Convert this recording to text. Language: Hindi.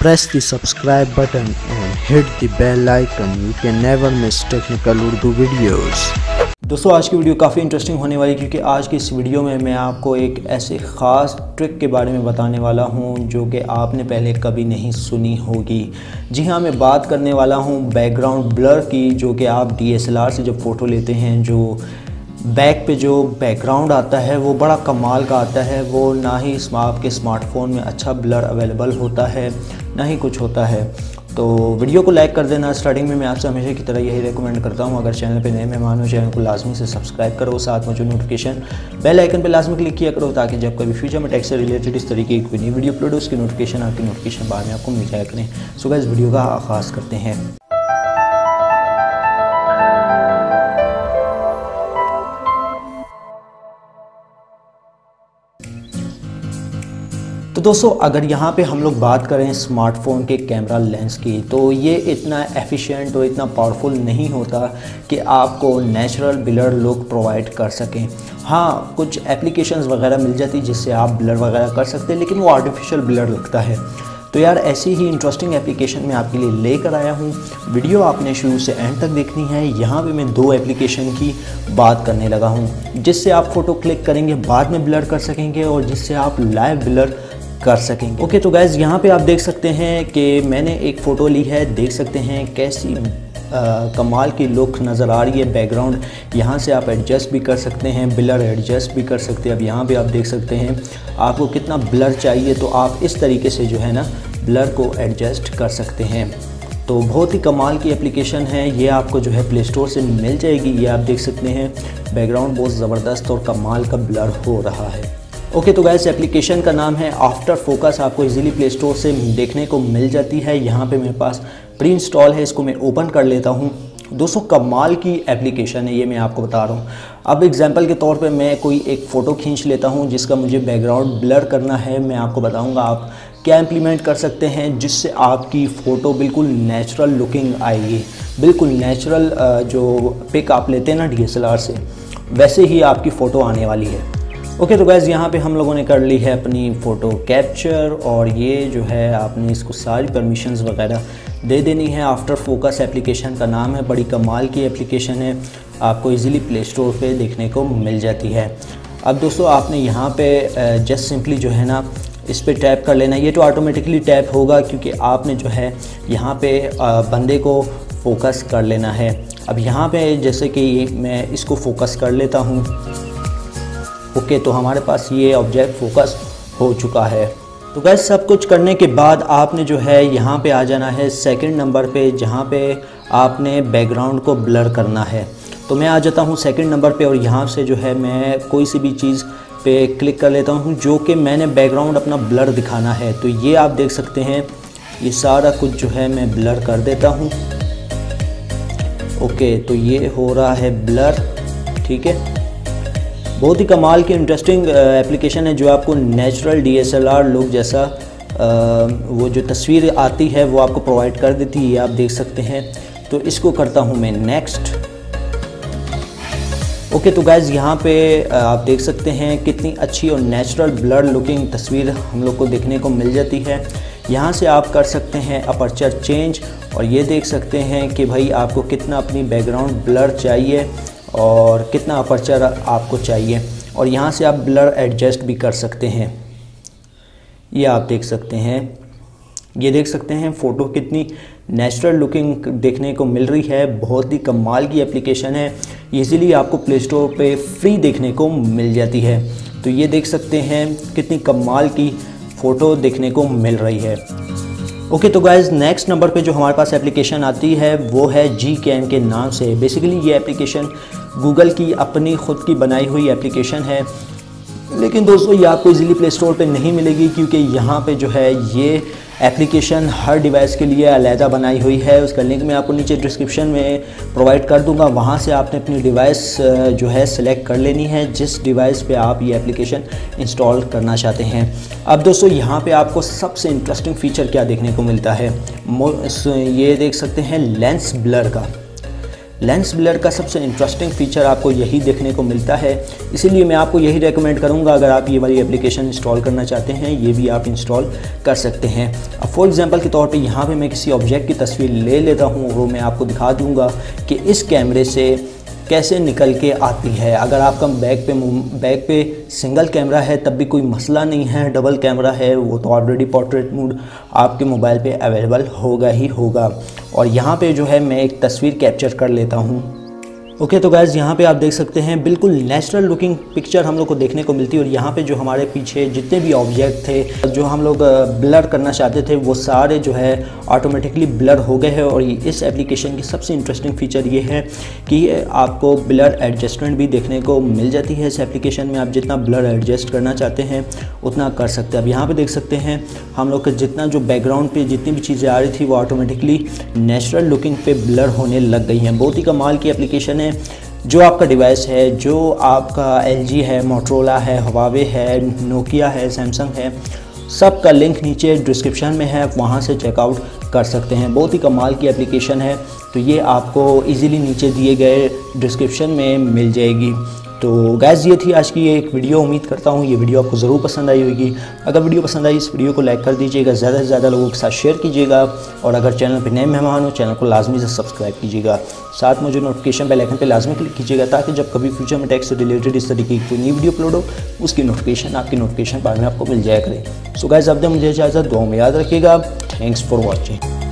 Press the subscribe button and hit the bell icon. You can never miss technical Urdu videos. दोस्तों आज की वीडियो काफ़ी इंटरेस्टिंग होने वाली है क्योंकि आज की इस वीडियो में मैं आपको एक ऐसे ख़ास ट्रिक के बारे में बताने वाला हूं जो कि आपने पहले कभी नहीं सुनी होगी। जी हाँ, मैं बात करने वाला हूं बैकग्राउंड ब्लर की, जो कि आप DSLR से जब फ़ोटो लेते हैं जो बैक पे जो बैकग्राउंड आता है वो बड़ा कमाल का आता है। वो ना ही आपके स्मार्टफोन में अच्छा ब्लर अवेलेबल होता है ना ही कुछ होता है। तो वीडियो को लाइक कर देना। स्टार्टिंग में मैं आपसे हमेशा की तरह यही रेकमेंड करता हूं, अगर चैनल पे नए मेहमान हो चैनल को लाजमी से सब्सक्राइब करो, साथ में जो नोटिफिकेशन बेल आइकन पे लाजमी क्लिक किया करो ताकि जब कभी फ्यूचर में टेक से रिलेटेड इस तरीके की कोई नई वीडियो अपलोड हो उसकी नोटिफिकेशन बाद में आपको मिल जाया करें। सो गाइस वीडियो का आगाज़ करते हैं। तो दोस्तों अगर यहाँ पे हम लोग बात करें स्मार्टफ़ोन के कैमरा लेंस की, तो ये इतना एफिशिएंट और इतना पावरफुल नहीं होता कि आपको नेचुरल ब्लर लुक प्रोवाइड कर सकें। हाँ, कुछ एप्लीकेशंस वगैरह मिल जाती जिससे आप ब्लर वगैरह कर सकते हैं, लेकिन वो आर्टिफिशियल ब्लर लगता है। तो यार ऐसी ही इंटरेस्टिंग एप्लीकेशन मैं आपके लिए लेकर आया हूँ। वीडियो आपने शुरू से एंड तक देखनी है। यहाँ पे मैं दो एप्लीकेशन की बात करने लगा हूँ जिससे आप फ़ोटो क्लिक करेंगे बाद में ब्लर कर सकेंगे और जिससे आप लाइव ब्लर कर सकेंगे। ओके, तो गाइज़ यहाँ पे आप देख सकते हैं कि मैंने एक फ़ोटो ली है। देख सकते हैं कैसी कमाल की लुक नज़र आ रही है। बैकग्राउंड यहाँ से आप एडजस्ट भी कर सकते हैं, ब्लर एडजस्ट भी कर सकते हैं। अब यहाँ पे आप देख सकते हैं आपको कितना ब्लर चाहिए तो आप इस तरीके से जो है ना ब्लर को एडजस्ट कर सकते हैं। तो बहुत ही कमाल की एप्लीकेशन है ये, आपको जो है प्ले स्टोर से मिल जाएगी। ये आप देख सकते हैं बैकग्राउंड बहुत ज़बरदस्त और कमाल का ब्लर हो रहा है। ओके, तो गाइस एप्लीकेशन का नाम है आफ्टर फोकस। आपको इजीली प्ले स्टोर से देखने को मिल जाती है। यहाँ पे मेरे पास प्री इंस्टॉल है, इसको मैं ओपन कर लेता हूँ। दोस्तों कमाल की एप्लीकेशन है ये, मैं आपको बता रहा हूँ। अब एग्जांपल के तौर पे मैं कोई एक फ़ोटो खींच लेता हूँ जिसका मुझे बैकग्राउंड ब्लर करना है। मैं आपको बताऊँगा आप क्या इम्प्लीमेंट कर सकते हैं जिससे आपकी फ़ोटो बिल्कुल नेचुरल लुकिंग आएगी। बिल्कुल नेचुरल जो पिक आप लेते हैं ना DSLR से, वैसे ही आपकी फ़ोटो आने वाली है। ओके, तो गाइज़ यहाँ पे हम लोगों ने कर ली है अपनी फ़ोटो कैप्चर और ये जो है आपने इसको सारी परमिशंस वगैरह दे देनी है। आफ्टर फोकस एप्लीकेशन का नाम है, बड़ी कमाल की एप्लीकेशन है, आपको इजीली प्ले स्टोर पे देखने को मिल जाती है। अब दोस्तों आपने यहाँ पे जस्ट सिंपली जो है ना इस पर टैप कर लेना। ये तो ऑटोमेटिकली टैप होगा क्योंकि आपने जो है यहाँ पे बंदे को फोकस कर लेना है। अब यहाँ पे जैसे कि मैं इसको फोकस कर लेता हूँ। ओके, तो हमारे पास ये ऑब्जेक्ट फोकस हो चुका है। तो गैस सब कुछ करने के बाद आपने जो है यहाँ पे आ जाना है सेकंड नंबर पे, जहाँ पे आपने बैकग्राउंड को ब्लर करना है। तो मैं आ जाता हूँ सेकंड नंबर पे और यहाँ से जो है मैं कोई सी भी चीज़ पे क्लिक कर लेता हूँ जो कि मैंने बैकग्राउंड अपना ब्लर दिखाना है। तो ये आप देख सकते हैं ये सारा कुछ जो है मैं ब्लर कर देता हूँ। ओके, तो ये हो रहा है ब्लर, ठीक है। बहुत ही कमाल की इंटरेस्टिंग एप्लीकेशन है जो आपको नेचुरल DSLR लुक जैसा वो जो तस्वीर आती है वो आपको प्रोवाइड कर देती है। आप देख सकते हैं। तो इसको करता हूँ मैं नेक्स्ट। ओके, तो गाइज़ यहाँ पे आप देख सकते हैं कितनी अच्छी और नेचुरल ब्लर लुकिंग तस्वीर हम लोग को देखने को मिल जाती है। यहाँ से आप कर सकते हैं अपर्चर चेंज और ये देख सकते हैं कि भाई आपको कितना अपनी बैकग्राउंड ब्लर चाहिए और कितना अपर्चर आपको चाहिए। और यहाँ से आप ब्लर एडजस्ट भी कर सकते हैं। ये आप देख सकते हैं, ये देख सकते हैं फ़ोटो कितनी नेचुरल लुकिंग देखने को मिल रही है। बहुत ही कमाल की एप्लीकेशन है, इजीली आपको प्ले स्टोर पे फ्री देखने को मिल जाती है। तो ये देख सकते हैं कितनी कमाल की फ़ोटो देखने को मिल रही है। ओके, तो गाइज़ नेक्स्ट नंबर पे जो हमारे पास एप्लीकेशन आती है वो है Gcam के नाम से। बेसिकली ये एप्लीकेशन गूगल की अपनी ख़ुद की बनाई हुई एप्लीकेशन है, लेकिन दोस्तों ये आपको इजीली प्ले स्टोर पे नहीं मिलेगी क्योंकि यहाँ पे जो है ये एप्लीकेशन हर डिवाइस के लिए अलहदा बनाई हुई है। उसका लिंक मैं आपको नीचे डिस्क्रिप्शन में प्रोवाइड कर दूंगा। वहाँ से आपने अपनी डिवाइस जो है सिलेक्ट कर लेनी है जिस डिवाइस पे आप ये एप्लीकेशन इंस्टॉल करना चाहते हैं। अब दोस्तों यहाँ पे आपको सबसे इंटरेस्टिंग फ़ीचर क्या देखने को मिलता है, ये देख सकते हैं लेंस ब्लर का। लेंस ब्लर का सबसे इंटरेस्टिंग फीचर आपको यही देखने को मिलता है, इसीलिए मैं आपको यही रेकमेंड करूँगा। अगर आप ये वाली एप्लीकेशन इंस्टॉल करना चाहते हैं, ये भी आप इंस्टॉल कर सकते हैं। अब फॉर एग्जांपल के तौर पे यहाँ पे मैं किसी ऑब्जेक्ट की तस्वीर ले लेता हूँ, वो मैं आपको दिखा दूँगा कि इस कैमरे से कैसे निकल के आती है। अगर आपका बैक पे सिंगल कैमरा है तब भी कोई मसला नहीं है, डबल कैमरा है वो तो ऑलरेडी पोर्ट्रेट मोड आपके मोबाइल पे अवेलेबल होगा ही होगा। और यहाँ पे जो है मैं एक तस्वीर कैप्चर कर लेता हूँ। ओके तो गाइज़ यहाँ पे आप देख सकते हैं बिल्कुल नेचुरल लुकिंग पिक्चर हम लोग को देखने को मिलती है। और यहाँ पे जो हमारे पीछे जितने भी ऑब्जेक्ट थे जो हम लोग ब्लर करना चाहते थे वो सारे जो है ऑटोमेटिकली ब्लर हो गए हैं। और इस एप्लीकेशन की सबसे इंटरेस्टिंग फीचर ये है कि आपको ब्लर एडजस्टमेंट भी देखने को मिल जाती है। इस एप्लीकेशन में आप जितना ब्लर एडजस्ट करना चाहते हैं उतना कर सकते हैं। अब यहाँ पर देख सकते हैं हम लोग का जितना जो बैकग्राउंड पर जितनी भी चीज़ें आ रही थी वो ऑटोमेटिकली नेचुरल लुकिंग पे ब्लर होने लग गई हैं। बहुत ही कमाल की एप्लीकेशन है। जो आपका डिवाइस है, जो आपका LG है, मोटरोला है, हवावे है, नोकिया है, सैमसंग है, सब का लिंक नीचे डिस्क्रिप्शन में है, वहाँ से चेकआउट कर सकते हैं। बहुत ही कमाल की एप्लीकेशन है, तो ये आपको इजीली नीचे दिए गए डिस्क्रिप्शन में मिल जाएगी। तो गाइस ये थी आज की एक वीडियो। उम्मीद करता हूँ ये वीडियो आपको ज़रूर पसंद आई होगी। अगर वीडियो पसंद आई इस वीडियो को लाइक कर दीजिएगा, ज़्यादा से ज़्यादा लोगों के साथ शेयर कीजिएगा। और अगर चैनल पे नए मेहमान हो चैनल को लाजमी से सब्सक्राइब कीजिएगा। साथ में जो नोटिफिकेशन बेल आइकन पे लाजमी क्लिक कीजिएगा ताकि जब कभी फ्यूचर में टेक से रिलेटेड इस तरीके की कोई नई वीडियो अपलोड हो उसकी नोटिफिकेशन आपकी नोटिफिकेशन बार में आपको मिल जाया करे। सो गाइस अब तक मुझे इजाज़त, दुआ में याद रखिएगा। Thanks for watching.